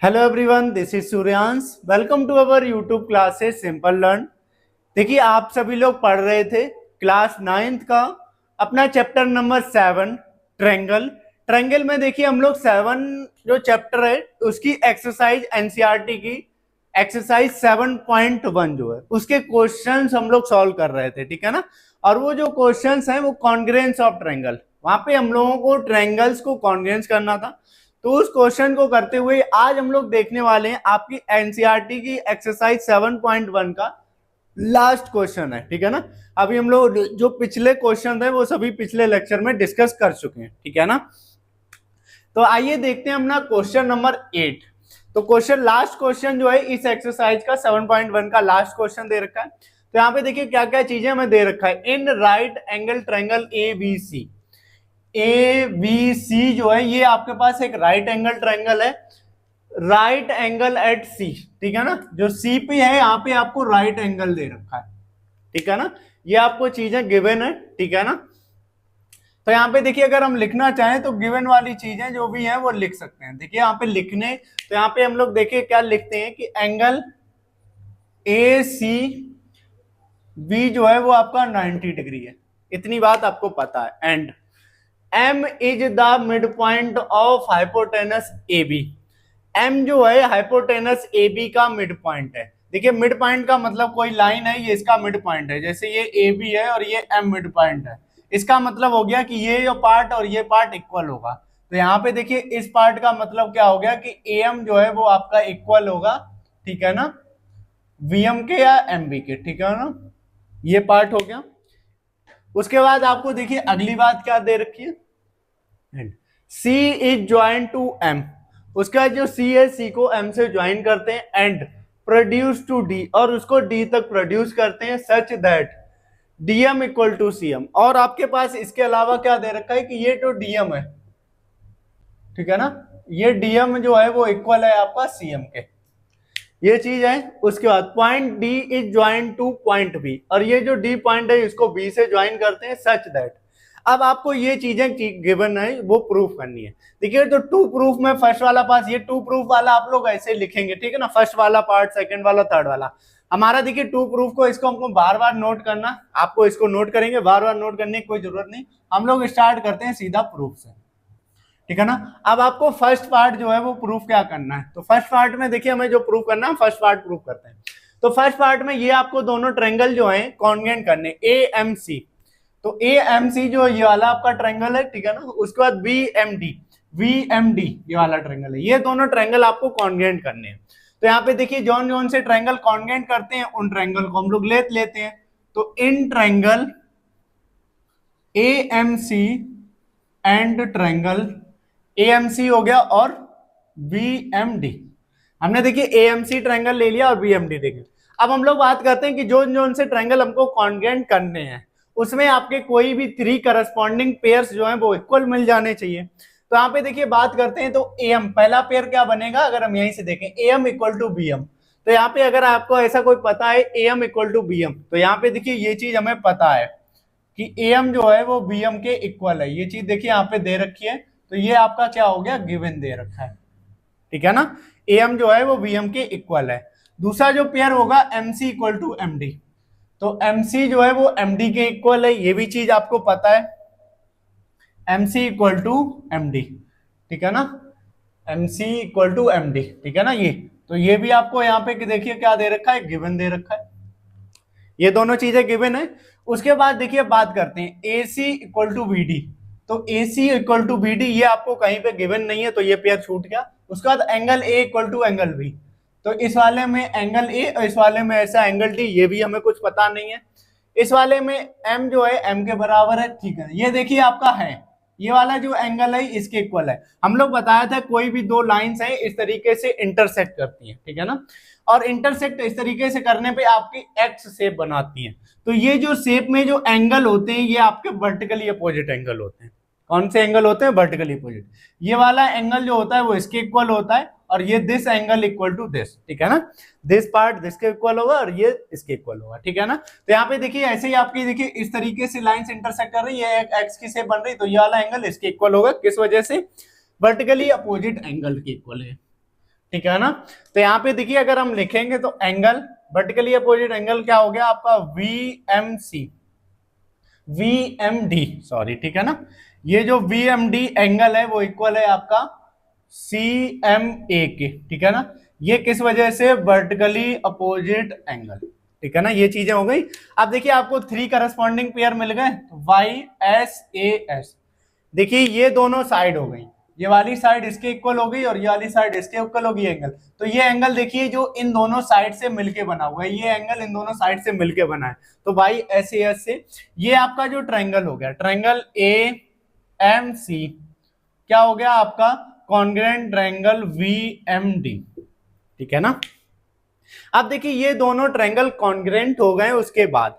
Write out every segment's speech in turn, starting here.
Hello everyone, this is Suryansh. Welcome to our YouTube classes simple learn. देखिए, आप सभी लोग पढ़ रहे थे क्लास 9th का अपना चैप्टर नंबर 7 ट्रायंगल। ट्रायंगल में देखिए हम लोग 7 जो चैप्टर है उसकी एक्सरसाइज एनसीईआरटी की एक्सरसाइज 7.1 जो है उसके क्वेश्चंस हम लोग सॉल्व कर रहे थे, ठीक है ना। और वो जो क्वेश्चंस हैं वो कॉन्ग्रुएंस ऑफ ट्रायंगल, वहां पे हम लोगों को ट्रायंगल्स को कॉन्ग्रुएंस करना था। तो उस क्वेश्चन को करते हुए आज हम लोग देखने वाले हैं आपकी एनसीईआरटी की एक्सरसाइज 7.1 का लास्ट क्वेश्चन है, ठीक है ना। अभी हम लोग जो पिछले क्वेश्चन थे वो सभी पिछले लेक्चर में डिस्कस कर चुके हैं, ठीक है ना। तो आइए देखते हैं अपना क्वेश्चन नंबर 8। तो क्वेश्चन लास्ट क्वेश्चन जो है इस एक्सरसाइज का 7.1 का लास्ट क्वेश्चन दे रखा है। तो यहाँ पे देखिए क्या क्या चीजें हमें दे रखा है। In right angle triangle A B C जो है ये आपके पास एक राइट एंगल ट्रायंगल है, राइट एंगल एट सी, ठीक है ना। जो सी पे है यहाँ पे आपको राइट एंगल दे रखा है, ठीक है ना। ये आपको चीजें गिवन है, ठीक है ना। तो यहाँ पे देखिए अगर हम लिखना चाहें तो गिवन वाली चीजें जो भी हैं वो लिख सकते हैं। देखिए यहाँ पे लिखने, तो यहाँ पे हम लोग देखिए क्या लिखते हैं कि एंगल ए सी बी जो है वो आपका 90 डिग्री है, इतनी बात आपको पता है। And M is the mid point of hypotenuse A B. M जो है हाइपोटेनस ए बी का मिड पॉइंट है। देखिए मिड पॉइंट का मतलब कोई लाइन है, ये इसका मिड पॉइंट है। जैसे ये ए बी है और ये M मिड पॉइंट है, इसका मतलब हो गया कि ये जो पार्ट और ये पार्ट इक्वल होगा। तो यहाँ पे देखिए इस पार्ट का मतलब क्या हो गया कि AM जो है वो आपका इक्वल होगा, ठीक है ना, VM के या MB के, ठीक है ना। ये पार्ट हो गया। उसके बाद आपको देखिए अगली बात क्या दे रखी है, C is join to M। उसका जो C है C को M से ज्वाइन करते हैं एंड प्रोड्यूस टू D, और उसको D तक प्रोड्यूस करते हैं such that DM equal to CM। और आपके पास इसके अलावा क्या दे रखा है कि ये तो DM है, ठीक है ना, ये DM जो है वो इक्वल है आपका CM के, ये चीज है। उसके बाद point D is join two point B, और ये जो D पॉइंट है इसको B से ज्वाइन करते हैं सच दैट। अब आपको ये चीजें गिवन है वो प्रूफ करनी है। देखिए तो टू प्रूफ में फर्स्ट वाला पास, ये टू प्रूफ वाला आप लोग ऐसे लिखेंगे, ठीक है ना। फर्स्ट वाला पार्ट, सेकंड वाला, थर्ड वाला। हमारा देखिए टू प्रूफ को इसको हमको बार बार नोट करना, आपको इसको नोट करेंगे, बार बार नोट करने की कोई जरूरत नहीं। हम लोग स्टार्ट करते हैं सीधा प्रूफ से, ठीक है ना। अब आपको फर्स्ट पार्ट जो है वो प्रूफ क्या करना है। तो फर्स्ट पार्ट में देखिए हमें जो प्रूफ करना है, फर्स्ट पार्ट प्रूफ करते हैं। तो फर्स्ट पार्ट में ये आपको दोनों ट्रायंगल जो है कॉन्ग्रुएंट करने, AMC। तो AMC जो ये वाला आपका ट्रायंगल है, ठीक है ना। उसके बाद VMD ये वाला ट्रायंगल है, ये दोनों ट्रायंगल आपको कॉन्ग्रुएंट करने हैं। तो यहाँ पे देखिए जौन जौन से ट्रायंगल कॉन्ग्रुएंट करते हैं उन ट्रायंगल को हम लोग लेते हैं। तो in triangle AMC and triangle AMC हो गया और VMD, हमने देखिए AMC ट्रायंगल ले लिया और VMD देख। अब हम लोग बात करते हैं कि जो जोन से ट्रायंगल हमको कॉन्ग्रुएंट करने हैं उसमें आपके कोई भी 3 करस्पॉन्डिंग पेयर्स जो हैं वो इक्वल मिल जाने चाहिए। तो यहाँ पे देखिए बात करते हैं तो AM पहला पेयर क्या बनेगा, अगर हम यहीं से देखें AM इक्वल टू BM। तो यहाँ पे अगर आपको ऐसा कोई पता है AM इक्वल टू BM, तो यहाँ पे देखिए ये चीज हमें पता है कि AM जो है वो BM के इक्वल है। ये चीज देखिए यहाँ पे दे रखी है, तो ये आपका क्या हो गया, गिवन दे रखा है, ठीक है ना। AM जो है वो BM के इक्वल है। दूसरा जो पेयर होगा MC इक्वल टू MD, तो MC जो है वो MD के इक्वल है, ये भी चीज आपको पता है, MC इक्वल टू MD, ठीक है ना, MC इक्वल टू MD, ठीक है ना। ये तो ये भी आपको यहाँ पे देखिए क्या दे रखा है, गिवन दे रखा है, ये दोनों चीजें गिवन है। उसके बाद देखिए बात करते हैं AC इक्वल टू BD। तो AC इक्वल टू BD ये आपको कहीं पे गिवन नहीं है, तो ये पेयर छूट गया। उसके बाद angle A equal to angle B, तो इस वाले में एंगल A और इस वाले में ऐसा एंगल D, ये भी हमें कुछ पता नहीं है। इस वाले में M जो है M के बराबर है, ठीक है। ये देखिए आपका है, ये वाला जो एंगल है इसके इक्वल है। हम लोग बताया था कोई भी दो लाइंस हैं इस तरीके से इंटरसेक्ट करती हैं, ठीक है ना। और इंटरसेक्ट इस तरीके से करने पे आपकी एक्स शेप बनाती है। तो ये जो शेप में जो एंगल होते हैं ये आपके वर्टिकली अपोजिट एंगल होते हैं। कौन से एंगल होते हैं, वर्टिकली अपोजिट। ये वाला एंगल जो होता है वो इसके इक्वल होता है, और ये this angle equal to this, ठीक है ना। दिस पार्ट दिस के इक्वल होगा और ये इसके इक्वल होगा, ठीक है ना। तो यहाँ पे देखिए ऐसे ही आपकी देखिए इस तरीके से लाइंस इंटरसेक्ट कर रही है, एक एक्स की शेप बन रही, तो ये वाला एंगल इसके इक्वल होगा, किस वजह से, वर्टिकली अपोजिट एंगल के इक्वल है। ठीक है ना। तो यहाँ पे देखिए अगर हम लिखेंगे तो एंगल वर्टिकली अपोजिट एंगल क्या हो गया आपका वीएमडी सॉरी, ठीक है ना। ये जो वीएमडी एंगल है वो इक्वल है आपका सीएमए के, ठीक है ना। ये किस वजह से, वर्टिकली अपोजिट एंगल, ठीक है ना। ये चीजें हो गई। अब देखिए आपको 3 करस्पॉन्डिंग पेयर मिल गए, वाई एस ए एस। देखिए ये दोनों साइड हो गई, ये वाली साइड इसके इक्वल हो गई और ये वाली साइड इसके इक्वल होगी एंगल। तो ये एंगल देखिए जो इन दोनों साइड से मिलके बना हुआ है, ये एंगल इन दोनों साइड से मिलके बना है, तो वाई एस ए एस से ये आपका जो ट्रायंगल हो गया, ट्रायंगल ए एम सी क्या हो गया आपका, congruent triangle B M D, ठीक है ना। अब देखिए ये दोनों ट्रायंगल कॉन्ग्रुएंट हो गए, उसके बाद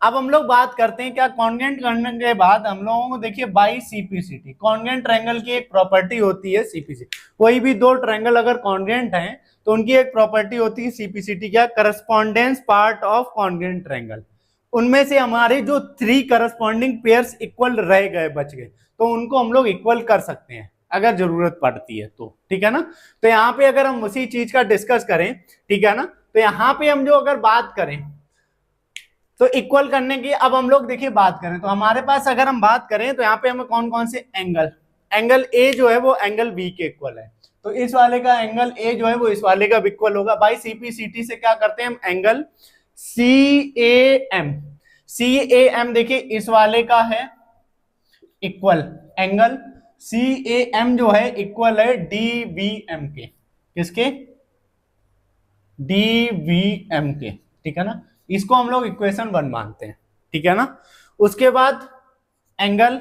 अब हम लोग बात करते हैं क्या, कॉन्ग्रुएंट करने के बाद हम लोगों को देखिए बाई सीपीसीटी, कॉन्ग्रुएंट ट्रायंगल की एक प्रॉपर्टी होती है सीपीसी। कोई भी दो ट्रायंगल अगर कॉन्ग्रुएंट हैं तो उनकी एक प्रॉपर्टी होती है सीपीसीटी, क्या, correspondence part of congruent triangle. उनमें से हमारे जो 3 करस्पॉन्डिंग पेयर्स इक्वल रह गए, बच गए, तो उनको हम लोग इक्वल कर सकते हैं अगर जरूरत पड़ती है तो, ठीक है ना। तो यहाँ पे अगर हम उसी चीज का डिस्कस करें, ठीक है ना, तो यहाँ पे हम जो अगर बात करें तो इक्वल करने की, अब हम लोग देखिए बात करें तो हमारे पास अगर हम बात करें तो यहाँ पे हमें कौन कौन से एंगल ए जो है वो एंगल बी के इक्वल है, तो इस वाले का एंगल ए जो है वो इस वाले का इक्वल होगा। बाई सीपीसीटी से क्या करते हैं हम, एंगल सी ए एम देखिए इस वाले का है equal, angle C A M जो है इक्वल है डी बी एम के, किसके, डी बी एम के, ठीक है ना। इसको हम लोग इक्वेशन 1 मानते हैं, ठीक है ना। उसके बाद एंगल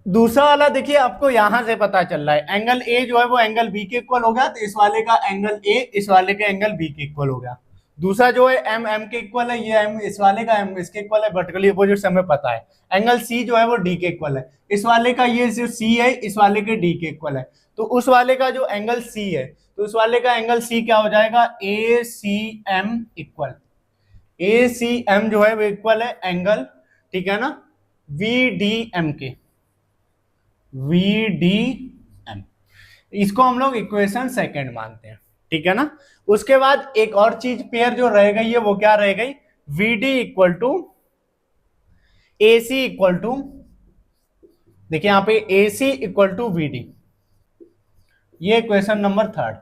दूसरा वाला देखिए आपको यहां से पता चल रहा है, एंगल ए जो है वो एंगल बी के इक्वल हो गया, तो इस वाले का एंगल ए इस वाले के एंगल बी के इक्वल हो गया। दूसरा जो है एम एम के इक्वल है, ये एम इस वाले का एम इसके इक्वल है, वर्टिकली अपोजिट से हमें पता है। एंगल सी जो है वो डी के इक्वल है, इस वाले का ये जो सी है इस वाले के डी के इक्वल है, तो उस वाले का जो एंगल सी है तो उस वाले का एंगल सी क्या हो जाएगा, ए सी एम इक्वल, ए सी एम जो है वो इक्वल है एंगल, ठीक है ना, वी डी एम के, वी डी एम। इसको हम लोग इक्वेशन 2 मानते हैं, ठीक है ना। उसके बाद एक और चीज पेयर जो रह गई है वो क्या रह गई, B D equal to A C equal to, देखिए यहां पे A C equal to B D, ये इक्वेशन नंबर 3।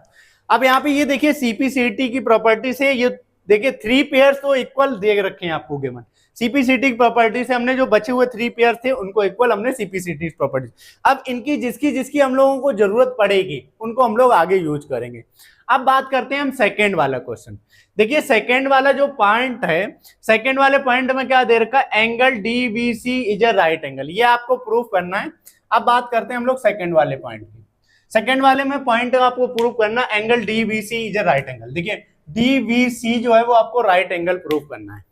अब यहाँ पे ये देखिए सीपीसीटी की प्रॉपर्टी से ये देखिए 3 पेयर्स तो इक्वल दे रखे हैं आपको गिवन, सीपीसीटी की प्रॉपर्टी से हमने जो बचे हुए 3 पेयर थे उनको इक्वल हमने सीपीसीटी प्रॉपर्टी। अब इनकी जिसकी जिसकी हम लोगों को जरूरत पड़ेगी उनको हम लोग आगे यूज करेंगे। अब बात करते हैं हम सेकेंड वाला क्वेश्चन। देखिए सेकेंड वाला जो पॉइंट है, सेकेंड वाले पॉइंट में क्या दे रखा है, angle DBC is a right angle, ये आपको प्रूफ करना है। अब बात करते हैं हम लोग सेकेंड वाले पॉइंट की। सेकेंड वाले में पॉइंट आपको प्रूव करना, angle DBC is a right angle. देखिए डीबीसी जो है वो आपको राइट एंगल प्रूव करना है,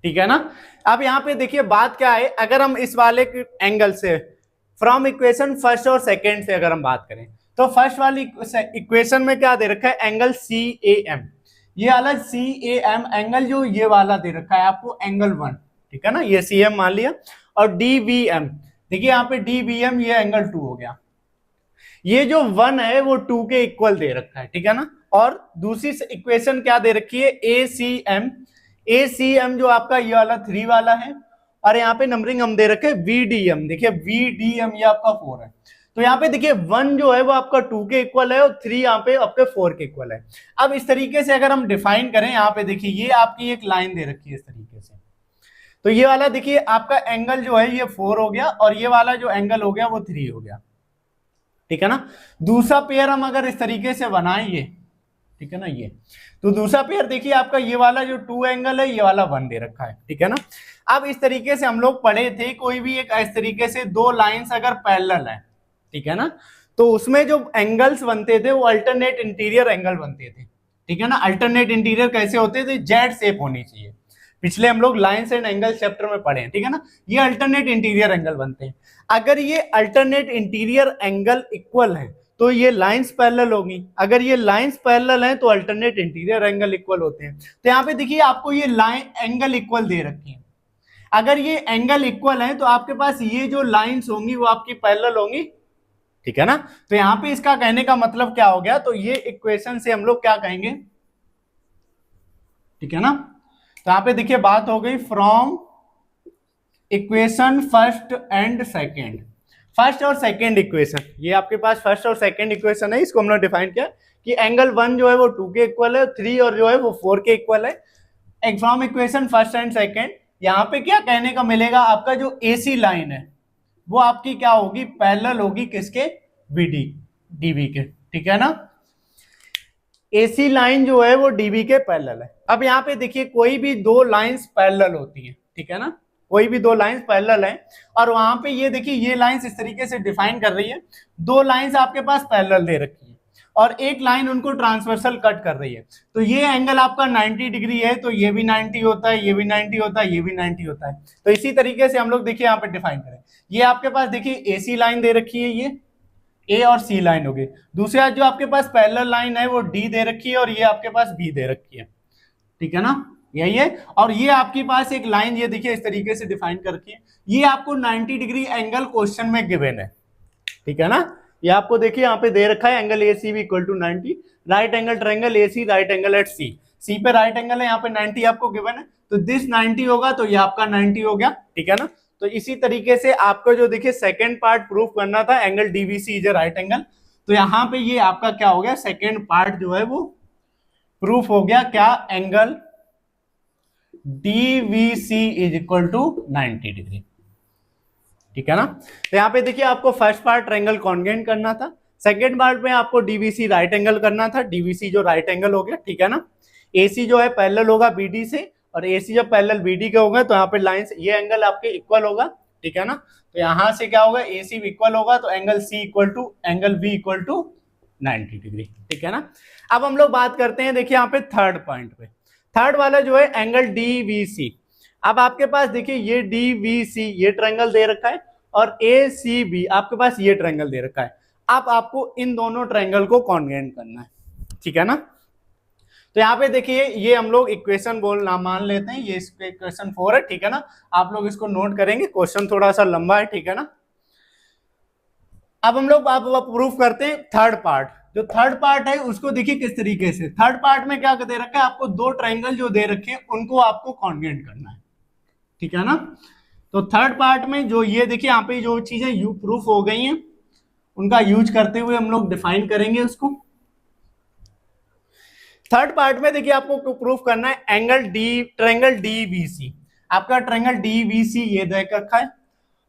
ठीक है ना। अब यहाँ पे देखिए बात क्या है, अगर हम इस वाले एंगल से फ्रॉम इक्वेशन फर्स्ट और सेकेंड से अगर हम बात करें तो फर्स्ट वाली इक्वेशन में क्या दे रखा है, एंगल सी ए एम, ये अलग सी ए एम एंगल जो ये वाला दे रखा है आपको एंगल 1, ठीक है ना, ये सी एम मान लिया। और डी बी एम देखिए यहाँ पे डी बी एम ये एंगल 2 हो गया, ये जो 1 है वो 2 के इक्वल दे रखा है, ठीक है ना। और दूसरी इक्वेशन क्या दे रखी है, ए सी एम जो आपका ये वाला 3 वाला है, और यहाँ पे नंबरिंग हम दे रखे वीडीएम, देखिए वीडीएम ये आपका 4 है। तो यहाँ पे देखिए 1 जो है वो आपका 2 के इक्वल है और 3 यहाँ पे आपके 4 के इक्वल है। अब इस तरीके से अगर हम डिफाइन करें, यहाँ पे देखिए ये आपकी एक लाइन दे रखी है इस तरीके से, तो ये वाला देखिए आपका एंगल जो है ये 4 हो गया और ये वाला जो एंगल हो गया वो 3 हो गया, ठीक है ना। दूसरा पेयर हम अगर इस तरीके से बनाएंगे, ठीक है ना, ये तो दूसरा पेयर देखिए आपका ये वाला जो 2 एंगल है ये वाला 1 दे रखा है, ठीक है ना। अब इस तरीके से हम लोग पढ़े थे, कोई भी एक इस तरीके से 2 लाइंस अगर पैरेलल है, ठीक है ना, तो उसमें जो एंगल्स बनते थे वो अल्टरनेट इंटीरियर एंगल बनते थे, ठीक है ना। अल्टरनेट इंटीरियर कैसे होते थे, जेड शेप होनी चाहिए, पिछले हम लोग लाइंस एंड एंगल चैप्टर में पढ़े हैं, ठीक है ना। ये अल्टरनेट इंटीरियर एंगल बनते हैं। अगर ये अल्टरनेट इंटीरियर एंगल इक्वल है तो ये लाइंस पैरेलल होगी, अगर ये लाइंस पैरेलल हैं तो अल्टरनेट इंटीरियर एंगल इक्वल होते हैं। तो यहाँ पे देखिए आपको ये लाइन एंगल इक्वल दे रखी है, अगर ये एंगल इक्वल है तो आपके पास ये जो लाइंस होंगी वो आपकी पैरेलल होंगी, ठीक है ना। तो यहाँ पे इसका कहने का मतलब क्या हो गया, तो ये इक्वेशन से हम लोग क्या कहेंगे, ठीक है ना। तो यहाँ पे देखिए बात हो गई from equation first and second, first और सेकेंड इक्वेशन, ये आपके पास फर्स्ट और सेकेंड इक्वेशन है, इसको हमने डिफाइन किया कि एंगल 1 जो है वो 2 के इक्वल है, 3 और जो है वो 4 के इक्वल है। From equation first and second, यहाँ पे क्या कहने का मिलेगा, आपका जो एसी लाइन है वो आपकी क्या होगी, पैरेलल होगी किसके, बीडी डीबी के, ठीक है ना। एसी लाइन जो है वो डीबी के पैरेलल है। अब यहाँ पे देखिए कोई भी दो लाइंस पैरेलल होती हैं, ठीक है ना, कोई भी दो लाइंस पैरेलल हैं, और वहां पे ये देखिए ये लाइंस इस तरीके से डिफाइन कर रही है, दो लाइंस आपके पास पैरेलल दे रखी है और एक लाइन उनको ट्रांसवर्सल कट कर रही है, तो ये एंगल आपका 90 डिग्री है, तो ये भी 90 होता है, ये भी 90 होता है, ये भी 90 होता है। तो इसी तरीके से हम लोग देखिए यहाँ पे डिफाइन करें, ये आपके पास देखिए एसी लाइन दे रखी है, ये ए और सी लाइन हो गई, दूसरा जो आपके पास पैरेलल लाइन है वो डी दे रखी है और ये आपके पास बी दे रखी है, ठीक है ना, यही है। और ये आपके पास एक लाइन ये देखिए इस तरीके से डिफाइन करके है, ये आपको 90 डिग्री एंगल क्वेश्चन में गिवन है, ठीक है ना। ये आपको देखिए यहाँ पे दे रखा है एंगल ए सी भी equal to 90, right angle triangle A C, right angle at C, C पे राइट एंगल है, यहाँ पे 90 आपको गिवन है, तो दिस 90 होगा तो ये आपका 90 हो गया, ठीक है ना। तो इसी तरीके से आपको जो देखिए सेकेंड पार्ट प्रूफ करना था, angle DVC is a right angle, तो यहाँ पे ये आपका क्या हो गया, सेकेंड पार्ट जो है वो प्रूफ हो गया, क्या, angle DVC is equal to 90 degree, ठीक है ना। तो यहाँ पे देखिए आपको फर्स्ट पार्ट ट्रायंगल कॉन्ग्रुएंट करना था, सेकेंड पार्ट में आपको डीवीसी राइट एंगल करना था, डीवीसी जो राइट एंगल हो गया, ठीक है ना। एसी जो है पैरेलल होगा बीडी से, और एसी जब पैरेलल बीडी के होगा तो यहाँ पे लाइन ये एंगल आपके इक्वल होगा, ठीक है ना। तो यहाँ से क्या होगा, एसी इक्वल होगा तो angle C equal to angle B equal to 90 degree, ठीक है ना। अब हम लोग बात करते हैं देखिए यहाँ पे थर्ड पॉइंट पे, थर्ड वाला जो है एंगल डीवीसी। अब आपके पास देखिए ये डीवीसी ये ट्रायंगल दे रखा है और एसीबी आपके पास ये ट्रायंगल दे रखा है, अब आपको इन दोनों ट्रायंगल को कॉन्ग्रुएंट करना है, ठीक है ना। तो यहाँ पे देखिए ये हम लोग इक्वेशन बोलना मान लेते हैं, ये इक्वेशन 4 है, ठीक है ना, आप लोग इसको नोट करेंगे, क्वेश्चन थोड़ा सा लंबा है, ठीक है ना। अब हम लोग आप प्रूफ करते हैं थर्ड पार्ट, जो थर्ड पार्ट है उसको देखिए किस तरीके से, थर्ड पार्ट में क्या दे रखा है, आपको दो ट्रायंगल जो दे रखे हैं उनको आपको कॉन्ग्रुएंट करना है, ठीक है ना। तो थर्ड पार्ट में जो ये देखिए यहाँ पे जो चीजें यू प्रूफ हो गई हैं उनका यूज करते हुए हम लोग डिफाइन करेंगे उसको। थर्ड पार्ट में देखिए आपको प्रूफ करना है एंगल डी ट्रायंगल डीवीसी, आपका ट्रायंगल डीवीसी ये देख रखा है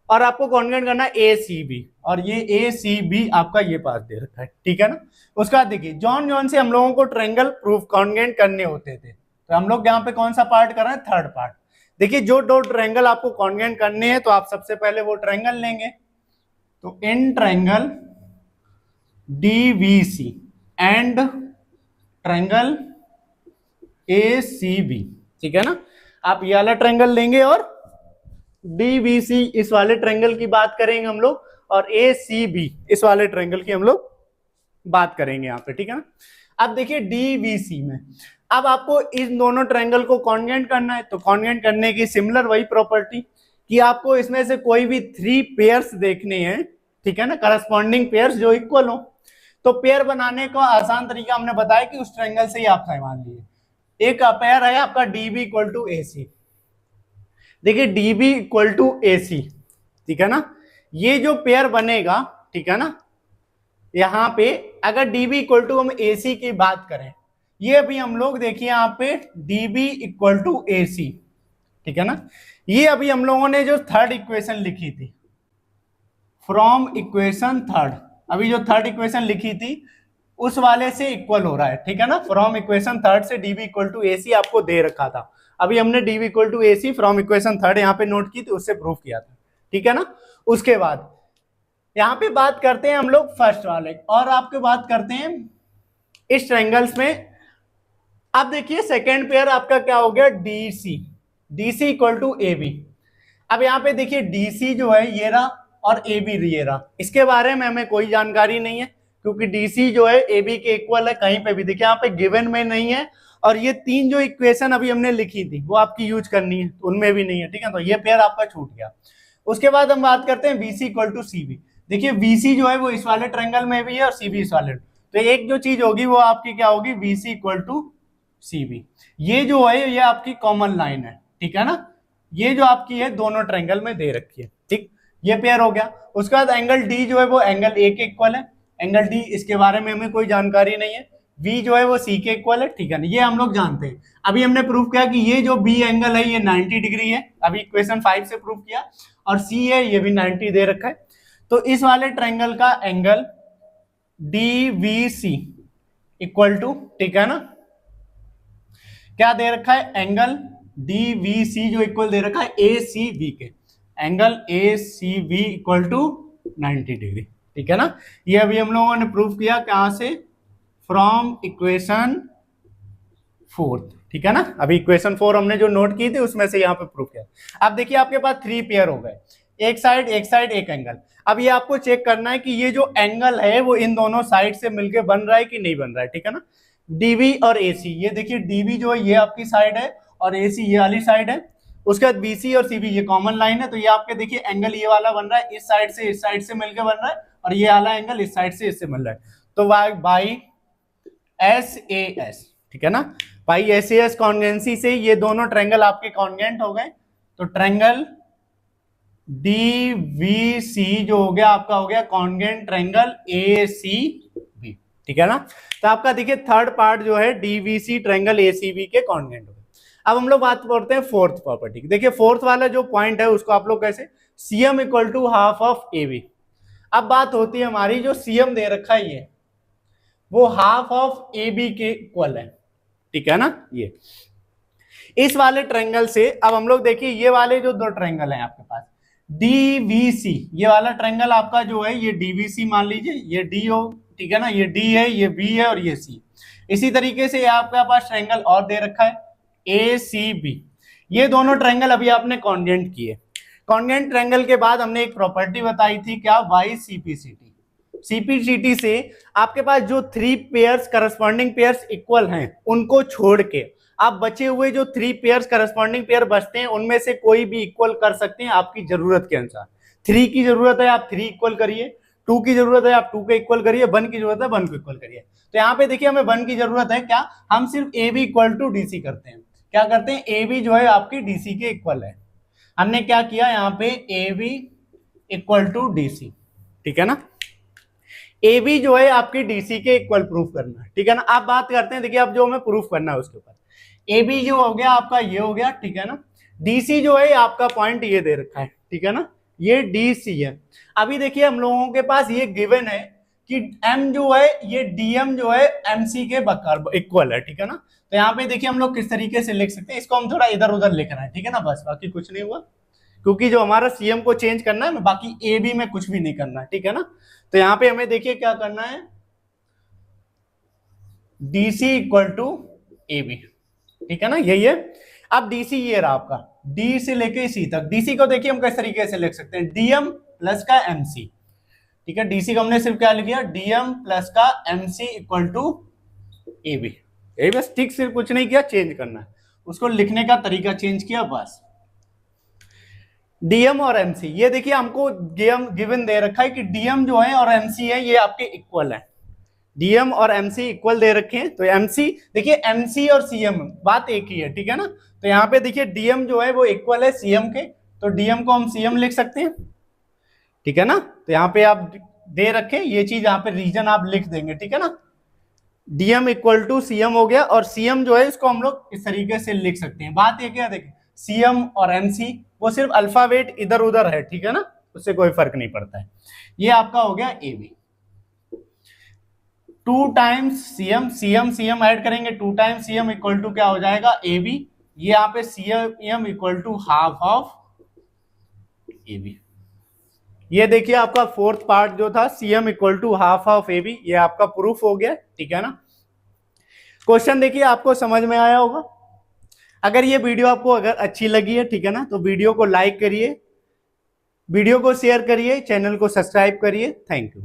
और आपको कॉन्ग्रुएंट करना है एसीबी, और ये एसीबी आपका ये पास दे रखा है, ठीक है ना। उसका देखिए जॉन जॉन से हम लोगों को ट्रायंगल प्रूफ कॉन्ग्रुएंट करने होते थे, तो हम लोग यहाँ पे कौन सा पार्ट कर रहे हैं, थर्ड पार्ट। देखिए जो दो ट्रायंगल आपको कॉन्ग्रुएंट करने हैं तो आप सबसे पहले वो ट्रायंगल लेंगे, तो in triangle DVC and triangle ACB, ठीक है ना। आप ये वाला ट्रायंगल लेंगे और डीवीसी इस वाले ट्रायंगल की बात करेंगे हम लोग, और एसीबी इस वाले ट्रायंगल की हम लोग बात करेंगे यहाँ पे, ठीक है ना। अब देखिए डीवीसी में अब आपको इन दोनों ट्रायंगल को कॉन्ग्रुएंट करना है, तो कॉन्ग्रुएंट करने की सिमिलर वही प्रॉपर्टी कि आपको इसमें से कोई भी 3 पेयर्स देखने हैं, ठीक है ना, करस्पॉन्डिंग पेयर्स जो इक्वल हो। तो पेयर बनाने का आसान तरीका हमने बताया कि उस ट्रायंगल से ही आप मान लीजिए एक पेयर है आपका डीबी इक्वल टू एसी, देखिए डीबी इक्वल टू एसी, ठीक है ना, ये जो पेयर बनेगा, ठीक है ना, यहाँ पे अगर डीबी इक्वल टू हम एसी की बात करें, ये अभी हम लोग देखिए यहाँ पे डीबी इक्वल टू एसी, ठीक है ना, ये अभी हम लोगों ने जो थर्ड इक्वेशन लिखी थी फ्रॉम इक्वेशन थर्ड, अभी जो थर्ड इक्वेशन लिखी थी उस वाले से इक्वल हो रहा है, ठीक है ना। फ्रॉम इक्वेशन थर्ड से डीबी इक्वल टू एसी आपको दे रखा था, अभी हमने DB equal to AC from equation third यहाँ पे नोट की थी, उससे प्रूफ किया था, ठीक है ना। उसके बाद यहाँ पे बात करते हैं हम लोग फर्स्ट वाले, और आपके बात करते हैं इस ट्रायंगल्स में। अब देखिए सेकेंड पेयर आपका क्या हो गया, DC, DC equal to AB. अब यहाँ पे देखिए डीसी जो है ये रहा और एबी ये रहा, इसके बारे में हमें कोई जानकारी नहीं है क्योंकि डीसी जो है एबी के इक्वल है, कहीं पे भी देखिए यहाँ पे गिवन में नहीं है, और ये 3 जो इक्वेशन अभी हमने लिखी थी वो आपकी यूज करनी है तो उनमें भी नहीं है, ठीक है, तो ये पेयर आपका छूट गया। उसके बाद हम बात करते हैं बीसी इक्वल टू सीबी, देखिए VC जो है वो इस वाले ट्रायंगल में भी है और CB इस वाले, तो एक जो चीज होगी वो आपकी क्या होगी, VC इक्वल टू CB। ये जो है ये आपकी कॉमन लाइन है, ठीक है ना, ये जो आपकी है दोनों ट्रायंगल में दे रखी है, ठीक, ये पेयर हो गया। उसके बाद एंगल D जो है वो एंगल A के इक्वल है, एंगल D इसके बारे में हमें कोई जानकारी नहीं है, V जो है वो C के इक्वल है, ठीक है ना, ये हम लोग जानते हैं। अभी हमने प्रूफ किया कि ये जो B एंगल है ये 90 डिग्री है, अभी इक्वेशन 5 से प्रूफ किया, और C है ये भी 90 दे रखा है। तो इस वाले ट्रायंगल का एंगल DVC इक्वल टू, ठीक है ना, क्या दे रखा है, एंगल DVC जो इक्वल दे रखा है ACB के, angle ACB equal to 90 degree, ठीक है ना। ये अभी हम लोगों ने प्रूफ किया कहां से, फ्रॉम इक्वेशन 4, ठीक है ना। अभी इक्वेशन 4 हमने जो नोट की थी उसमें से यहाँ पे प्रूफ किया। अब देखिए आपके पास 3 पेयर हो गए, एक साइड एक एंगल। अब ये आपको चेक करना है कि ये जो एंगल है वो इन दोनों साइड से मिलके बन रहा है कि नहीं बन रहा है, ठीक है ना। DV और AC, ये देखिए DV जो है ये आपकी साइड है और AC ये वाली साइड है। उसके बाद BC और CB ये कॉमन लाइन है, तो ये आपके देखिए एंगल ये वाला बन रहा है, इस साइड से मिलकर बन रहा है, और ये वाला एंगल इस साइड से इससे मिल रहा है, तो बाई SAS, ठीक है ना, बाई SAS कॉन्ग्रुएंसी से ये दोनों ट्रायंगल आपके कॉन्ग्रुएंट हो गए। तो ट्रायंगल DVC जो हो गया आपका हो गया कॉन्ग्रुएंट ट्रायंगल ACB, ठीक है ना। तो आपका देखिए थर्ड पार्ट जो है DVC ट्रायंगल ACB के कॉन्ग्रुएंट हो गए। अब हम लोग बात करते हैं फोर्थ प्रॉपर्टी। देखिए फोर्थ वाला जो पॉइंट है उसको आप लोग कैसे, CM equal to half of AB। अब बात होती है हमारी जो CM दे रखा है ये वो हाफ ऑफ AB के इक्वल है, ठीक है ना। ये इस वाले ट्रायंगल से अब हम लोग देखिए ये वाले जो दो ट्रायंगल हैं आपके पास DVC, ये वाला ट्रायंगल आपका जो है ये DVC मान लीजिए, ये D हो, ठीक है ना, ये D है, ये B है और ये C। इसी तरीके से आपके पास ट्रायंगल और दे रखा है ACB। ये दोनों ट्रायंगल अभी आपने कॉन्ग्रुएंट किए। कॉन्ग्रुएंट ट्रायंगल के बाद हमने एक प्रॉपर्टी बताई थी क्या, YCPCT। CPCT से आपके पास जो 3 पेयर्स करस्पॉन्डिंग पेयर्स इक्वल हैं उनको छोड़ के आप बचे हुए जो 3 पेयर्स करस्पॉन्डिंग पेयर बचते हैं उनमें से कोई भी इक्वल कर सकते हैं आपकी जरूरत के अनुसार। 3 की जरूरत है आप 3 इक्वल करिए, 2 की जरूरत है आप 2 के इक्वल करिए, 1 की जरूरत है 1 को इक्वल करिए। तो यहाँ पे देखिए हमें 1 की जरूरत है क्या, हम सिर्फ AB इक्वल टू DC करते हैं। क्या करते हैं, AB जो है आपकी DC के इक्वल है। हमने क्या किया यहाँ पे AB इक्वल टू DC, ठीक है ना। AB जो है आपकी DC के इक्वल प्रूफ करना है, ठीक है ना। आप बात करते हैं देखिए अब जो हमें प्रूफ करना है उसके ऊपर, AB जो हो गया आपका ये हो गया, ठीक है ना। DC जो है आपका पॉइंट ये दे रखा है, ठीक है ना, ये DC है। अभी देखिए हम लोगों के पास ये गिवन है कि M जो है ये DM जो है MC के बराबर इक्वल है, ठीक है ना। तो यहाँ पे देखिए हम लोग किस तरीके से लिख सकते हैं, इसको हम थोड़ा इधर उधर लिख रहे हैं, ठीक है ना, बस बाकी कुछ नहीं हुआ, क्योंकि जो हमारा CM को चेंज करना है ना, बाकी AB में कुछ भी नहीं करना है, ठीक है ना। तो यहाँ पे हमें देखिए क्या करना है, DC इक्वल टू AB, ठीक है ना, यही है। अब DC ये रहा आपका, D से लेके C तक। DC को देखिए हम किस तरीके से लिख सकते हैं, DM प्लस का MC, ठीक है। DC को हमने सिर्फ क्या लिख दिया, DM प्लस का MC इक्वल टू AB, यही बस, ठीक, सिर्फ कुछ नहीं किया, चेंज करना है, उसको लिखने का तरीका चेंज किया बस। DM और MC, ये देखिए हमको गिवन दे रखा है कि DM जो है और MC है ये आपके इक्वल है, DM और MC इक्वल दे रखे हैं। तो MC देखिए MC और CM बात एक ही है, ठीक है ना। तो यहाँ पे देखिए DM जो है वो इक्वल है CM के, तो DM को हम CM लिख सकते हैं, ठीक है ना। तो यहाँ पे आप दे रखे ये चीज, यहाँ पे रीजन आप लिख देंगे, ठीक है ना। DM इक्वल टू CM हो गया, और CM जो है इसको हम लोग इस तरीके से लिख सकते हैं। बात ये क्या, देखिए CM और MC वो सिर्फ अल्फाबेट इधर उधर है, ठीक है ना, उससे कोई फर्क नहीं पड़ता है। ये आपका हो गया AB। 2 टाइम्स CM ऐड करेंगे, 2 टाइम्स CM इक्वल टू क्या हो जाएगा, AB। ये यहाँ पे CM equal to half of AB। ये देखिए आपका फोर्थ पार्ट जो था CM equal to half of AB, ये आपका प्रूफ हो गया, ठीक है ना। क्वेश्चन देखिए आपको समझ में आया होगा। अगर ये वीडियो आपको अगर अच्छी लगी है, ठीक है ना, तो वीडियो को लाइक करिए, वीडियो को शेयर करिए, चैनल को सब्सक्राइब करिए। Thank you.